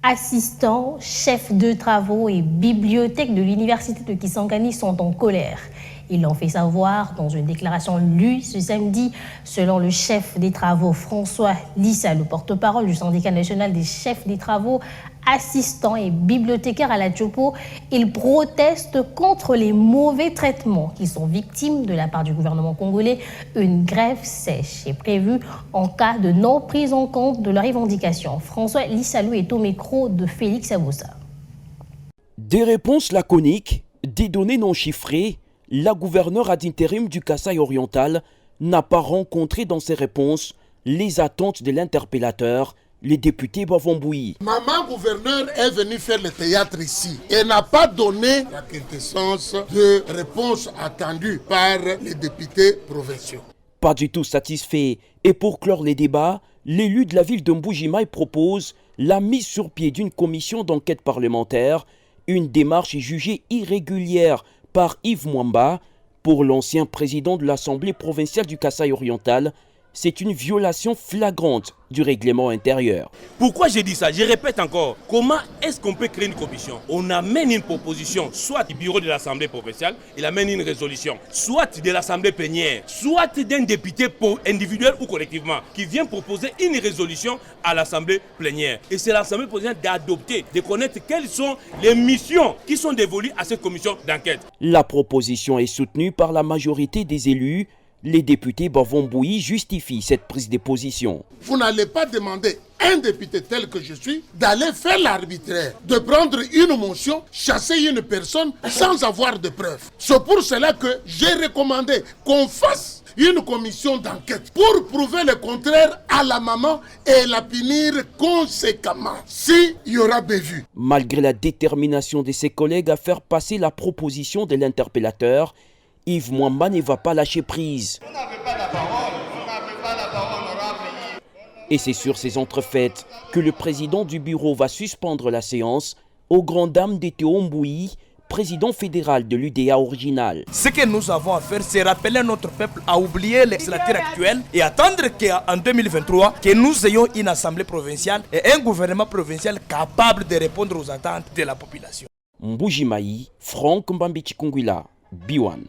Assistants, chefs de travaux et bibliothèques de l'université de Kisangani sont en colère. Ils l'ont fait savoir dans une déclaration lue ce samedi. Selon le chef des travaux François Lissa, le porte-parole du syndicat national des chefs des travaux, assistants et bibliothécaires à la Tchopo, ils protestent contre les mauvais traitements qu'ils sont victimes de la part du gouvernement congolais. Une grève sèche est prévue en cas de non prise en compte de leurs revendications. François Lissalou est au micro de Félix Aboussa. Des réponses laconiques, des données non chiffrées, la gouverneure ad intérim du Kasaï oriental n'a pas rencontré dans ses réponses les attentes de l'interpellateur, le député Bavomboui. Maman gouverneur est venue faire le théâtre ici et n'a pas donné la quintessence de réponse attendue par les députés provinciaux. Pas du tout satisfait. Et pour clore les débats, l'élu de la ville de Mbujimaï propose la mise sur pied d'une commission d'enquête parlementaire, une démarche jugée irrégulière par Yves Mwamba. Pour l'ancien président de l'Assemblée provinciale du Kasaï oriental, c'est une violation flagrante du règlement intérieur. Pourquoi j'ai dit ça? Je répète encore. Comment est-ce qu'on peut créer une commission? On amène une proposition, soit du bureau de l'Assemblée provinciale, il amène une résolution, soit de l'Assemblée plénière, soit d'un député individuel ou collectivement, qui vient proposer une résolution à l'Assemblée plénière. Et c'est l'Assemblée provinciale d'adopter, de connaître quelles sont les missions qui sont dévolues à cette commission d'enquête. La proposition est soutenue par la majorité des élus. Les députés Bavomboui justifient cette prise de position. Vous n'allez pas demander à un député tel que je suis d'aller faire l'arbitraire, de prendre une motion, chasser une personne sans avoir de preuves. C'est pour cela que j'ai recommandé qu'on fasse une commission d'enquête pour prouver le contraire à la maman et la punir conséquemment s'il y aura bévue. Malgré la détermination de ses collègues à faire passer la proposition de l'interpellateur, Yves Mwamba ne va pas lâcher prise. Vous n'avez pas la parole, honorable. Et c'est sur ces entrefaites que le président du bureau va suspendre la séance aux grandes dames de Théo Mboui, président fédéral de l'UDA original. Ce que nous avons à faire, c'est rappeler notre peuple à oublier les législatures actuelles et attendre qu'en 2023, que nous ayons une assemblée provinciale et un gouvernement provincial capable de répondre aux attentes de la population. Mbujimaï, Franck Mbambi Chikungwila, B1.